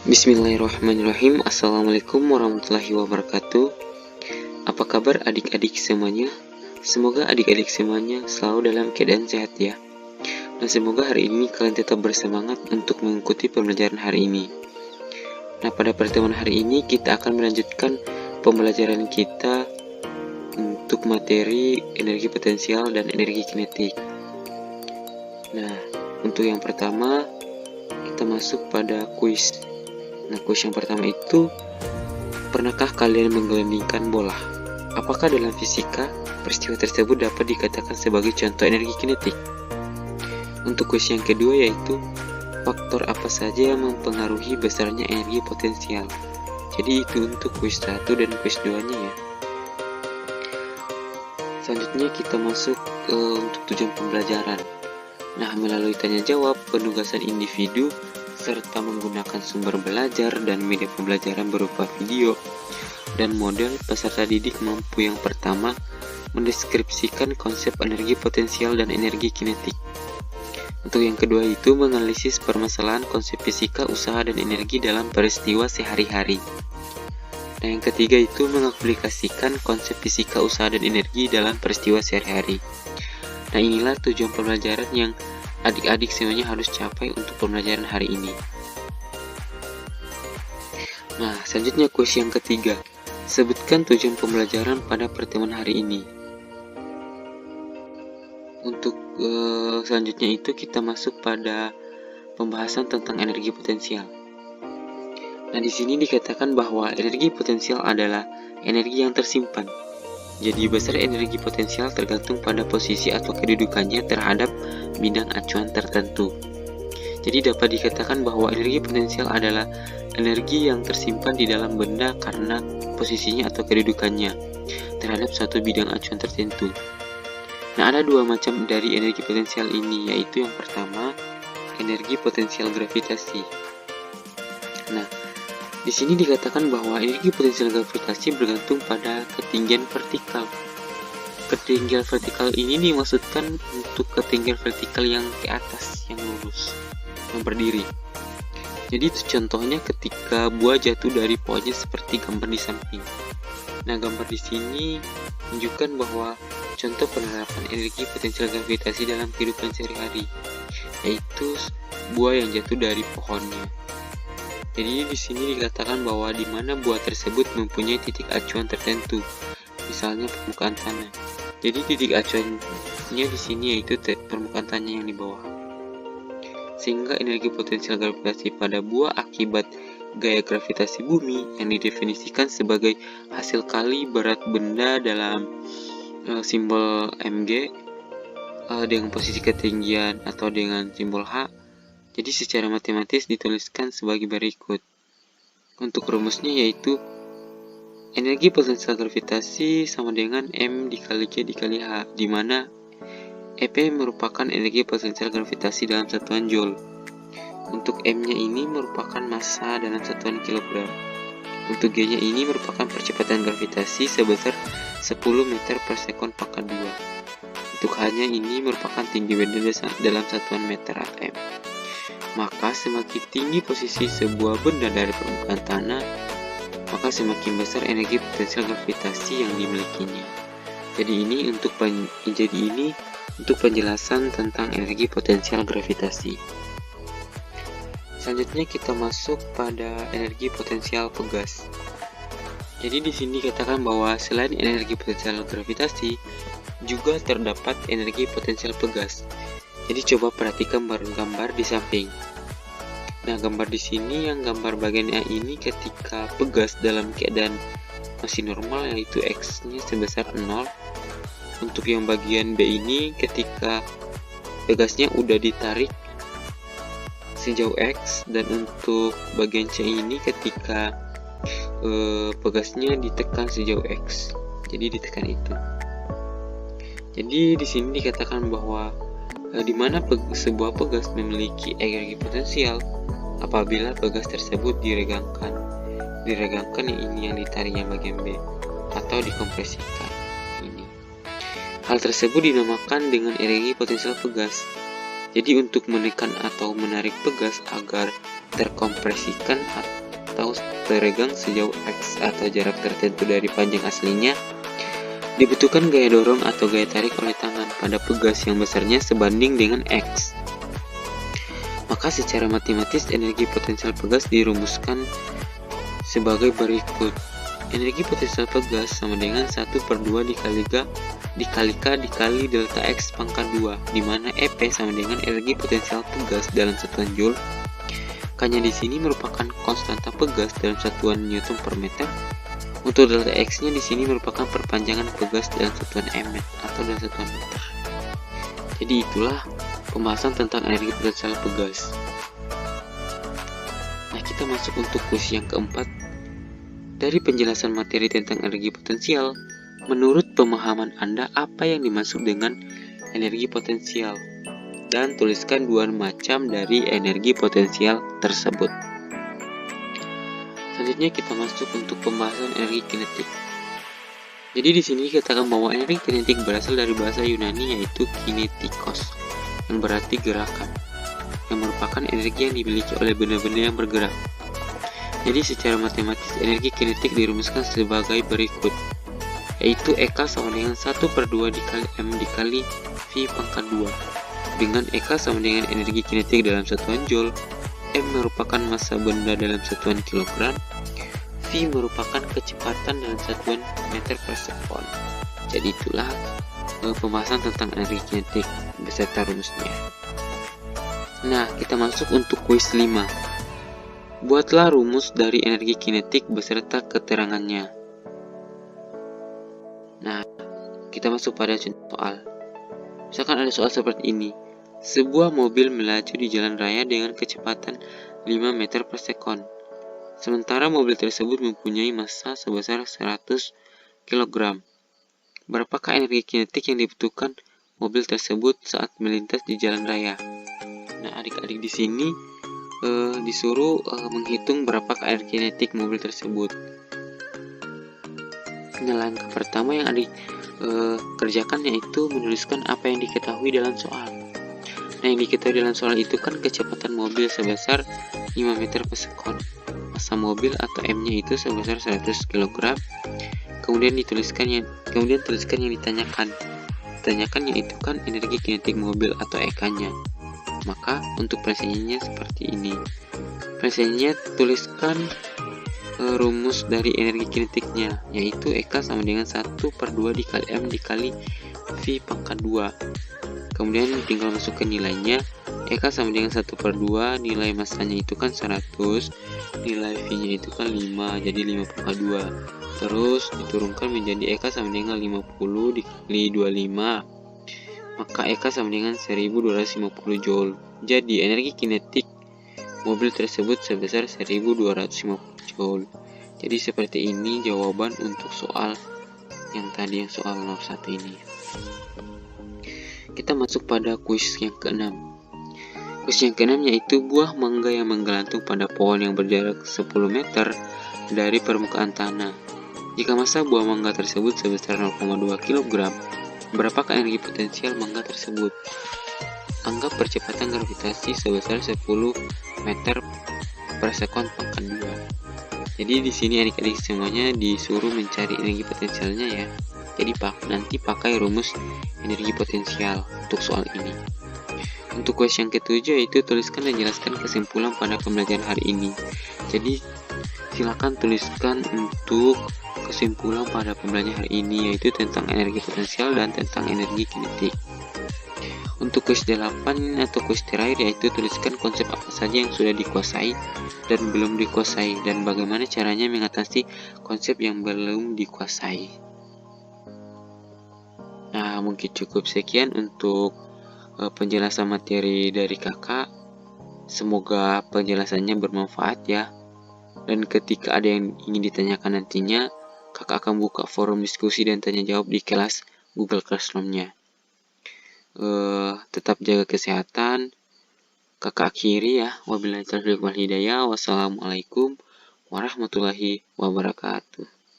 Bismillahirrahmanirrahim. Assalamualaikum warahmatullahi wabarakatuh. Apa kabar adik-adik semuanya? Semoga adik-adik semuanya selalu dalam keadaan sehat ya. Dan semoga hari ini kalian tetap bersemangat untuk mengikuti pembelajaran hari ini. Nah, pada pertemuan hari ini kita akan melanjutkan pembelajaran kita untuk materi energi potensial dan energi kinetik. Nah, untuk yang pertama kita masuk pada kuis. Nah, kuis yang pertama itu, pernahkah kalian menggelindingkan bola? Apakah dalam fisika, peristiwa tersebut dapat dikatakan sebagai contoh energi kinetik? Untuk kuis yang kedua yaitu, faktor apa saja yang mempengaruhi besarnya energi potensial? Jadi itu untuk kuis 1 dan kuis 2-nya ya. Selanjutnya kita masuk untuk tujuan pembelajaran. Nah, melalui tanya jawab, penugasan individu, serta menggunakan sumber belajar dan media pembelajaran berupa video dan model, peserta didik mampu yang pertama mendeskripsikan konsep energi potensial dan energi kinetik. Untuk yang kedua itu menganalisis permasalahan konsep fisika, usaha, dan energi dalam peristiwa sehari-hari. Nah, yang ketiga itu mengaplikasikan konsep fisika, usaha, dan energi dalam peristiwa sehari-hari. Nah, inilah tujuan pembelajaran yang adik-adik semuanya harus capai untuk pembelajaran hari ini. Nah, selanjutnya kuis yang ketiga. Sebutkan tujuan pembelajaran pada pertemuan hari ini. Untuk selanjutnya itu kita masuk pada pembahasan tentang energi potensial. Nah, di sini dikatakan bahwa energi potensial adalah energi yang tersimpan. Jadi besar energi potensial tergantung pada posisi atau kedudukannya terhadap bidang acuan tertentu. Jadi dapat dikatakan bahwa energi potensial adalah energi yang tersimpan di dalam benda karena posisinya atau kedudukannya terhadap suatu bidang acuan tertentu. Nah, ada dua macam dari energi potensial ini, yaitu yang pertama, energi potensial gravitasi. Nah, di sini dikatakan bahwa energi potensial gravitasi bergantung pada ketinggian vertikal. Ketinggian vertikal ini dimaksudkan untuk ketinggian vertikal yang ke atas, yang lurus, yang berdiri. Jadi itu contohnya ketika buah jatuh dari pohonnya seperti gambar di samping. Nah, gambar di sini menunjukkan bahwa contoh penerapan energi potensial gravitasi dalam kehidupan sehari-hari, yaitu buah yang jatuh dari pohonnya. Jadi di sini dikatakan bahwa di mana buah tersebut mempunyai titik acuan tertentu, misalnya permukaan tanah. Jadi titik acuannya di sini yaitu permukaan tanah yang di bawah. Sehingga energi potensial gravitasi pada buah akibat gaya gravitasi bumi yang didefinisikan sebagai hasil kali berat benda dalam simbol mg dengan posisi ketinggian atau dengan simbol h. Jadi secara matematis dituliskan sebagai berikut. Untuk rumusnya yaitu energi potensial gravitasi sama dengan M dikali G dikali H, di mana EP merupakan energi potensial gravitasi dalam satuan Joule. Untuk M-nya ini merupakan massa dalam satuan kilogram. Untuk G-nya ini merupakan percepatan gravitasi sebesar 10 meter per sekon pangkat 2. Untuk H-nya ini merupakan tinggi benda dalam satuan meter atm. Maka semakin tinggi posisi sebuah benda dari permukaan tanah, maka semakin besar energi potensial gravitasi yang dimilikinya. Jadi ini untuk penjelasan tentang energi potensial gravitasi. Selanjutnya kita masuk pada energi potensial pegas. Jadi di sini dikatakan bahwa selain energi potensial gravitasi, juga terdapat energi potensial pegas. Jadi coba perhatikan gambar di samping. Nah, gambar di sini yang gambar bagian A ini ketika pegas dalam keadaan masih normal, yaitu X-nya sebesar 0. Untuk yang bagian B ini ketika pegasnya udah ditarik sejauh X, dan untuk bagian C ini ketika pegasnya ditekan sejauh X. Jadi ditekan itu. Jadi di sini dikatakan bahwa di mana sebuah pegas memiliki energi potensial apabila pegas tersebut diregangkan yang ditarik yang bagian B atau dikompresikan ini. Hal tersebut dinamakan dengan energi potensial pegas. Jadi untuk menekan atau menarik pegas agar terkompresikan atau teregang sejauh X atau jarak tertentu dari panjang aslinya, dibutuhkan gaya dorong atau gaya tarik oleh tangan pada pegas yang besarnya sebanding dengan X. Maka secara matematis energi potensial pegas dirumuskan sebagai berikut. Energi potensial pegas sama dengan 1/2 dikali delta X pangkat 2, di mana EP sama dengan energi potensial pegas dalam satuan Joule. K-nya di sini merupakan konstanta pegas dalam satuan Newton per meter. Untuk delta X-nya di sini merupakan perpanjangan pegas dalam satuan mmet atau dalam satuan meter. Jadi itulah pembahasan tentang energi potensial pegas. Nah, kita masuk untuk kuis yang keempat. Dari penjelasan materi tentang energi potensial, menurut pemahaman Anda apa yang dimaksud dengan energi potensial? Dan tuliskan 2 macam dari energi potensial tersebut. Selanjutnya kita masuk untuk pembahasan energi kinetik. Jadi di sini dikatakan bahwa energi kinetik berasal dari bahasa Yunani yaitu kinetikos, yang berarti gerakan, yang merupakan energi yang dimiliki oleh benda-benda yang bergerak. Jadi secara matematis energi kinetik dirumuskan sebagai berikut, yaitu EK sama dengan 1/2 dikali M dikali V pangkat 2, dengan EK sama dengan energi kinetik dalam satuan Joule, M merupakan massa benda dalam satuan kilogram, V merupakan kecepatan dalam satuan meter per sekon. Jadi itulah pembahasan tentang energi kinetik beserta rumusnya. Nah, kita masuk untuk kuis 5. Buatlah rumus dari energi kinetik beserta keterangannya. Nah, kita masuk pada contoh soal. Misalkan ada soal seperti ini. Sebuah mobil melaju di jalan raya dengan kecepatan 5 meter per sekon. Sementara mobil tersebut mempunyai massa sebesar 100 kg. Berapakah energi kinetik yang dibutuhkan mobil tersebut saat melintas di jalan raya? Nah, adik-adik di sini disuruh menghitung berapakah energi kinetik mobil tersebut. Nah, langkah pertama yang adik kerjakan yaitu menuliskan apa yang diketahui dalam soal. Nah, yang diketahui dalam soal itu kan kecepatan mobil sebesar 5 meter per sekon. Massa mobil atau M-nya itu sebesar 100 kg. Kemudian tuliskan yang ditanyakan. Ditanyakan yaitu kan energi kinetik mobil atau EK-nya. Maka untuk presenya seperti ini. Presenya tuliskan rumus dari energi kinetiknya, yaitu EK sama dengan 1/2 dikali M dikali V pangkat 2. Kemudian tinggal masukkan nilainya. EK sama dengan 1/2, nilai massanya itu kan 100, nilai V-nya itu kan 5, jadi 5 pangkat 2. Terus diturunkan menjadi EK sama dengan 50 dikali 25. Maka EK sama dengan 1250 Joule. Jadi energi kinetik mobil tersebut sebesar 1250 Joule. Jadi seperti ini jawaban untuk soal yang tadi, yang soal nomor 1 ini. Kita masuk pada kuis yang ke-6. Kuis yang ke-6 yaitu buah mangga yang menggelantung pada pohon yang berjarak 10 meter dari permukaan tanah. Jika massa buah mangga tersebut sebesar 0,2 kg, berapakah energi potensial mangga tersebut? Anggap percepatan gravitasi sebesar 10 meter per sekon pangkat 2. Jadi di sini adik-adik semuanya disuruh mencari energi potensialnya ya. Jadi nanti pakai rumus energi potensial untuk soal ini. Untuk kuis yang ke-7 yaitu tuliskan dan jelaskan kesimpulan pada pembelajaran hari ini. Jadi silakan tuliskan untuk kesimpulan pada pembelajaran hari ini, yaitu tentang energi potensial dan tentang energi kinetik. Untuk kuis 8 atau kuis terakhir yaitu tuliskan konsep apa saja yang sudah dikuasai dan belum dikuasai, dan bagaimana caranya mengatasi konsep yang belum dikuasai. Nah, mungkin cukup sekian untuk penjelasan materi dari kakak. Semoga penjelasannya bermanfaat ya. Dan ketika ada yang ingin ditanyakan nantinya, kakak akan buka forum diskusi dan tanya jawab di kelas Google Classroom-nya. Tetap jaga kesehatan. Kakak akhiri ya. Wabillahi taufiq wal hidayah. Wassalamualaikum warahmatullahi wabarakatuh.